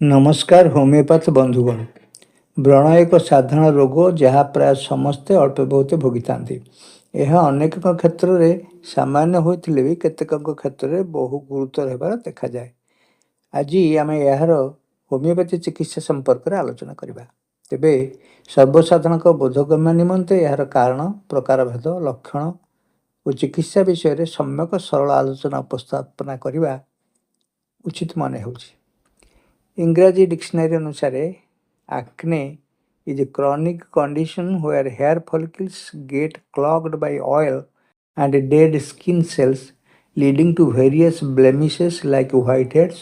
नमस्कार होमियोपैथ बंधुगण व्रण एक साधारण रोग जहाँ प्राय समस्ते अल्प बहुत भोगी था। यह अनेक क्षेत्र में सामान्य होते भी केतेक क्षेत्र में बहु गुरुतर होबार देखा जाए। आज आम यार होमियोपैथी चिकित्सा संपर्क में आलोचना करवा। तेबे सर्वसाधारण बोधगम्य निमंते यार कारण प्रकारभेद लक्षण और चिकित्सा विषय में सम्यक सरल आलोचना उपस्थापना करने उचित मन हो। इंग्राजी डिक्शनरी अनुसार acne is a chronic condition where hair follicles get clogged by oil and dead skin cells, leading to various blemishes like whiteheads,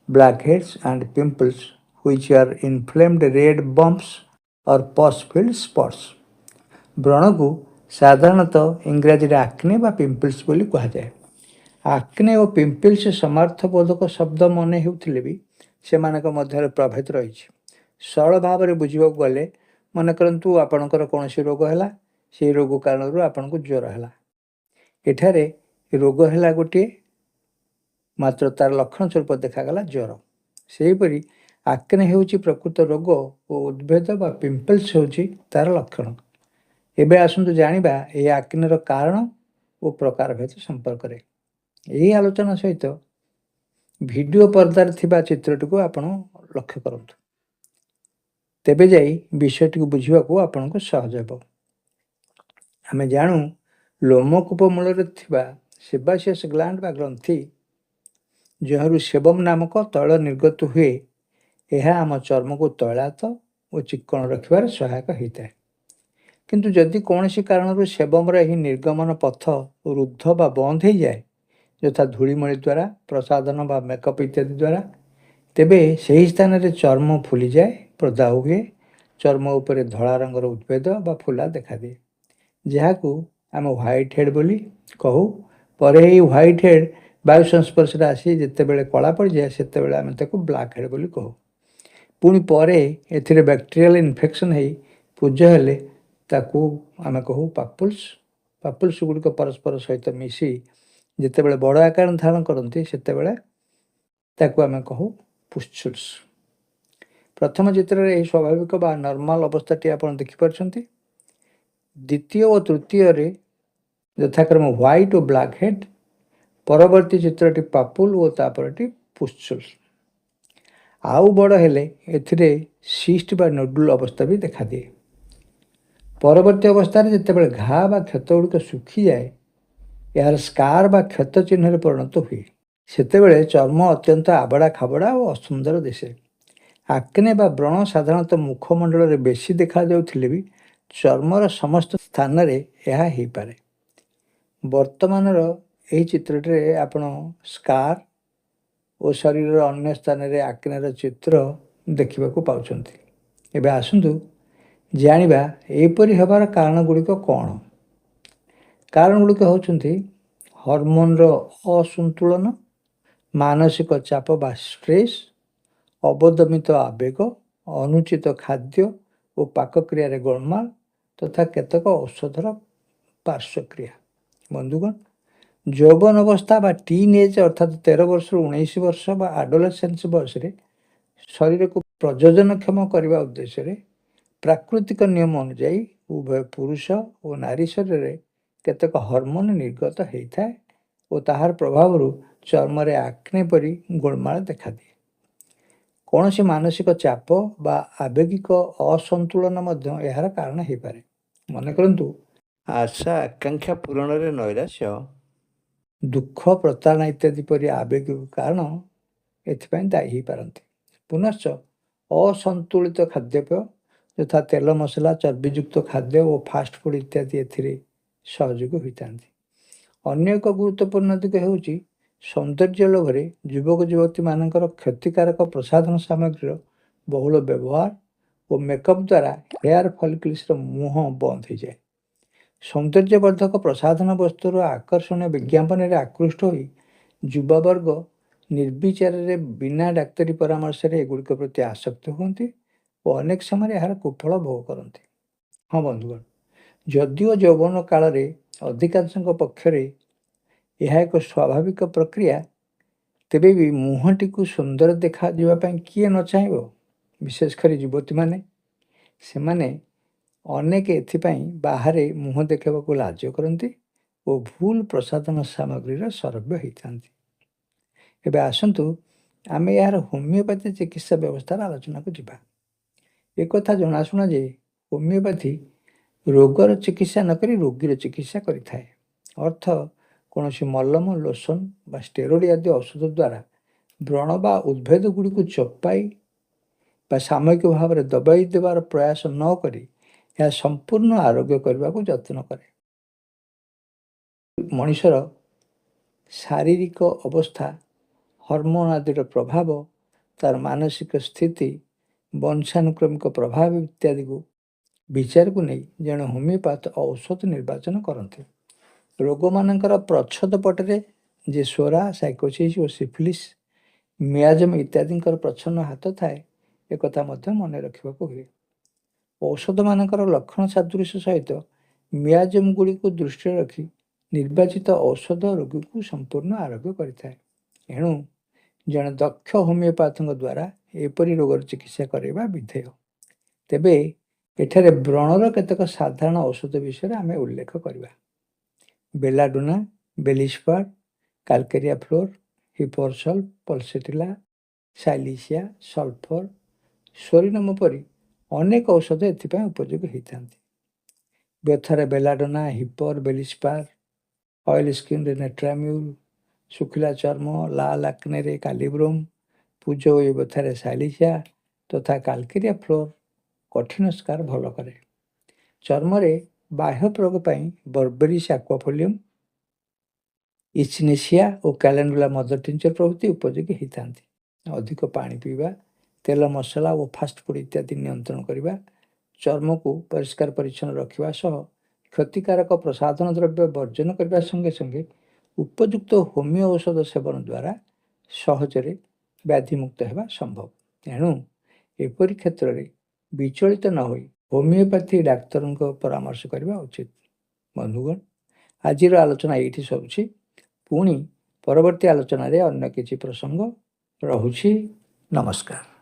blackheads, and pimples, which are inflamed red bumps or pus-filled spots. व्रण को साधारणतः इंग्राजी आक्ने बा pimples बोली कहुए। आक्ने और pimples समार्थबोधक शब्द मन होते भी से प्रभेद रही। सरल भाव में बुझा गले मन करूँ आपणकर कौन रोग है से रोग कारण आपन को ज्वर है। एठारे रोग है गोटे मात्र तार लक्षण स्वरूप देखागला ज्वर। सेहीपरि आक्ने हूँ प्रकृत रोग और उद्भेद बा पिंपल्स हूँ तार लक्षण। एबे आसतु जानिबा ए आक्नेर कारण और प्रकारभेद संपर्क में। यही आलोचना सहित वीडियो पर्दार थिबा चित्रटी को आपण लक्ष्य करंतु। तेबे जाई विषयटी को बुझिबा को आपण को सहज हेबो। आमे जानू लोमकूप मूल थिबा सेबासियस ग्लैंड बा ग्रंथि जहरू सेबम नामक तैल निर्गत हुए, यह आम चर्म को तैलात और चिक्कण रखिबार सहायक होता है। किंतु जदि कौन सी कारण सेबम ही निर्गमन पथ रुद्ध बा बंद हो जाए, यथा धूलिमणि द्वारा प्रसाधन बा मेकअप इत्यादि द्वारा, तेबे सही स्थान रे चर्म फुली जाए, प्रदाह हुए, चर्म उपरे धला रंगर उद्भेद बा फुला देखा दिए, जहाँ आम व्हाइट हेड बोली कहू। पर यही व्हाइट हेड वायु संस्पर्श आसी जिते बड़े कला पड़ जाए से आम ताको ब्लैक हेड बोली कहू। पुणी परे एथिरे बैक्टेरियल इन्फेक्शन है पूज हेले ताकू आम कहू पापुल्स। पापुल्स गुड़िक परस्पर सहित मिसी जितेबले बड़ आकार धारण करती से आम कहू पुस्चुल्स। प्रथम चित्र में स्वाभाविक बा नॉर्मल अवस्थाटी आप देखिपार। द्वितीय और तृतीय रे यथाक्रम व्हाइट और ब्लैक हेड, परवर्ती चित्रटी पापुल और तापरटी पुस्चुल्स। आउ बड़ हेले एथिरे सिस्ट बा नोडुल अवस्था भी देखा दिए। परवर्ती अवस्था जितेबाला घा बा क्षत गुड़िक सुखी जाए, यार स्कार बा क्षत चिन्ह परिणत हुए, सेतेबेले चर्म अत्यंत आबड़ा खाबड़ा और असुंदर दिशे। आक्ने बा व्रण साधारणतः मुखमंडल में बेसी देखा जाउथिले भी चर्मर समस्त स्थान रे यह हो पारे। वर्तमान यही चित्रटे आपण स्कार और शरीर अन्य स्थान रे आक्नेर चित्र देखा पाउछंती। एबे आसंतु जानिबा एपरि हेबार कारण गुड़िक कौन। कारण गुड़िक होउछंती हार्मोन असंतुलन, मानसिक चाप बा स्ट्रेस, अवदमित आवेग, अनुचित खाद्य और पाकक्रिया गोलमाल तथा केतक औषधर पार्श्वक्रिया। बंधुगण, यौवन अवस्था बा टीन एज अर्थात 13 वर्ष 19 वर्ष बा आडोलेसेंस बयस शरीर को प्रजोजनक्षम करने उद्देश्य प्राकृतिक नियम अनुजाई उभय पुरुष और नारी शरीर में केतक हार्मोन निर्गत होता है और ताहार प्रभाव चर्म रे आक्ने परी गोलमाल देखा दिए। कौन सी मानसिक चाप बा आवेगिक असंतुलन यार कारण हो पारे। मन करंतु आशा आकांक्षा पूरण रे नैराश्य, दुख, प्रताड़ना इत्यादि परी आवेगिक कारण एथिपाई दायी हो पारती। पुनश्च असंतुलित खाद्यपेय यथा तेल मसला चर्बीयुक्त खाद्य और फास्ट फूड इत्यादि एथिरे सहयोग होता। अन्य एक गुरुत्वपूर्ण दिग होउची सौंदर्य लोभरे युवक युवती मानकर क्षतिकारक प्रसाधन सामग्री बहुल व्यवहार और मेकअप द्वारा हेयर फॉलिकल्स मुह बंद हो जाए। सौंदर्यवर्धक प्रसाधन वस्तुर आकर्षणीय विज्ञापन में आकृष्ट हो युवावर्ग निर्विचार बिना डाक्तरी परामर्श एगुड़िक प्रति आसक्त होती और अनेक समय यार कुफल भोग करती। हाँ बंधुगण, जदिओ यौवन काल अधिकांश पक्षरे यह एक स्वाभाविक प्रक्रिया, ତେବେ ବି ମୁହଁଟିକୁ ସୁନ୍ଦର ଦେଖାଯିବା ପାଇଁ କିଏ ନ ଚାହିଁବ? ବିଶେଷ କରି ଯୁବତୀମାନେ। ସେମାନେ ଅନେକ ଏଥିପାଇଁ ବାହାରେ ମୁହଁ ଦେଖାଇବାକୁ ଲାଜ କରନ୍ତି ଓ ଭୁଲ ପ୍ରସାଧନ ସାମଗ୍ରୀର ସରବ୍ୟ ହେଇଥାନ୍ତି। ଏବେ ଆସନ୍ତୁ ଆମେ ଏହାର ହୋମିଓପାଥି ଚିକିତ୍ସା ବ୍ୟବସ୍ଥାର ଆଲୋଚନାକୁ ଯିବା। ଏକଥା ଜଣାଶୁଣା ଯେ ହୋମିଓପାଥି ରୋଗର ଚିକିତ୍ସା ନ କରି ରୋଗୀର ଚିକିତ୍ସା କରିଥାଏ। ଅର୍ଥ କୌଣସି ମଲମ, ଲୋସନ ବା ଷ୍ଟେରୋଇଡ୍ ଆଦି ଔଷଧ ଦ୍ୱାରା ବ୍ରଣ ବା ଉଦ୍ଭିଦ ଗୁଡ଼ିକୁ ଚପାଇ ବା ସାମୟିକ ଭାବରେ ଦବାଇ ଦେବାର ପ୍ରୟାସ ନ କରି ଏହା ସମ୍ପୂର୍ଣ୍ଣ ଆରୋଗ୍ୟ କରିବାକୁ ଯତ୍ନ କରେ। ମଣିଷର ଶାରୀରିକ ଅବସ୍ଥା, ହର୍ମୋନ୍ ଆଦିର ପ୍ରଭାବ, ତାର ମାନସିକ ସ୍ଥିତି, ବଂଶାନୁକ୍ରମିକ ପ୍ରଭାବ ଇତ୍ୟାଦିକୁ ବିଚାରକୁ ନେଇ ଜଣେ ହୋମିଓପାଥ ଔଷଧ ନିର୍ବାଚନ କରନ୍ତି। ରୋଗମାନଙ୍କର ପ୍ରଚ୍ଛଦ ପଟରେ ଯେ ସୋରା, ସାଇକୋସିସ୍ ଓ ସିଫିଲିସ୍, ମିଆଜମ ଇତ୍ୟାଦିଙ୍କର ପ୍ରଚ୍ଛନ୍ନ ହାତ ଥାଏ, ଏକଥା ମଧ୍ୟ ମନେ ରଖିବାକୁ ହୁଏ। ଔଷଧମାନଙ୍କର ଲକ୍ଷଣ ସାଦୃଶ୍ୟ ସହିତ ମିଆଜମ ଗୁଡ଼ିକୁ ଦୃଷ୍ଟିରେ ରଖି ନିର୍ବାଚିତ ଔଷଧ ରୋଗୀକୁ ସମ୍ପୂର୍ଣ୍ଣ ଆରୋଗ୍ୟ କରିଥାଏ। ଏଣୁ ଜଣେ ଦକ୍ଷ ହୋମିଓପାଥଙ୍କ ଦ୍ୱାରା ଏପରି ରୋଗର ଚିକିତ୍ସା କରାଇବା ବିଧେୟ। ତେବେ ଏଠାରେ ବ୍ରଣର କେତେକ ସାଧାରଣ ଔଷଧ ବିଷୟରେ ଆମେ ଉଲ୍ଲେଖ କରିବା। ବେଲାଡୋନା, ବେଲିସ୍ପାର, କାଲକେରିଆ ଫ୍ଲୋର, ହିପରସଲ୍ଫ, ପଲସେଟିଲା, ସାଇଲିସିଆ, ସଲ୍ଫର, ସୋରିନମ ପରି ଅନେକ ଔଷଧ ଏଥିପାଇଁ ଉପଯୋଗୀ ହୋଇଥାନ୍ତି। ବ୍ୟଥାରେ ବେଲାଡୋନା, ହିପର, ବେଲିସ୍ପାର, ଅଏଲ ସ୍କିନ୍ରେ ନେଟ୍ରାମ୍ୟୁଲ୍, ଶୁଖିଲା ଚର୍ମ, ଲାଲ ଆକ୍ନେରେ କାଲିବ୍ରୋମ୍, ପୁଜ ଓ ବ୍ୟଥାରେ ସାଇଲିସିଆ ତଥା କାଲକେରିଆ ଫ୍ଲୋର କଠିନ ସ୍କାର ଭଲ କରେ। ଚର୍ମରେ ବାହ୍ୟ ପ୍ରୟୋଗ ପାଇଁ ବର୍ବେରିସ୍ ଆକ୍ୱାଫୋଲିୟମ୍, ଇଚିନେସିଆ ଓ କ୍ୟାଲେଣ୍ଡୁଲା ମଦର ଟିଞ୍ଚର ପ୍ରଭୃତି ଉପଯୋଗୀ ହୋଇଥାନ୍ତି। ଅଧିକ ପାଣି ପିଇବା, ତେଲ ମସଲା ଓ ଫାଷ୍ଟଫୁଡ୍ ଇତ୍ୟାଦି ନିୟନ୍ତ୍ରଣ କରିବା, ଚର୍ମକୁ ପରିଷ୍କାର ପରିଚ୍ଛନ୍ନ ରଖିବା ସହ କ୍ଷତିକାରକ ପ୍ରସାଧନ ଦ୍ରବ୍ୟ ବର୍ଜନ କରିବା ସଙ୍ଗେ ସଙ୍ଗେ ଉପଯୁକ୍ତ ହୋମିଓ ଔଷଧ ସେବନ ଦ୍ୱାରା ସହଜରେ ବ୍ୟାଧିମୁକ୍ତ ହେବା ସମ୍ଭବ। ଏଣୁ ଏପରି କ୍ଷେତ୍ରରେ ବିଚଳିତ ନ ହୋଇ ହୋମିଓପାଥି ଡାକ୍ତରଙ୍କ ପରାମର୍ଶ କରିବା ଉଚିତ। ବନ୍ଧୁଗଣ, ଆଜିର ଆଲୋଚନା ଏଇଠି ସରୁଛି। ପୁଣି ପରବର୍ତ୍ତୀ ଆଲୋଚନାରେ ଅନ୍ୟ କିଛି ପ୍ରସଙ୍ଗ ରହୁଛି। ନମସ୍କାର।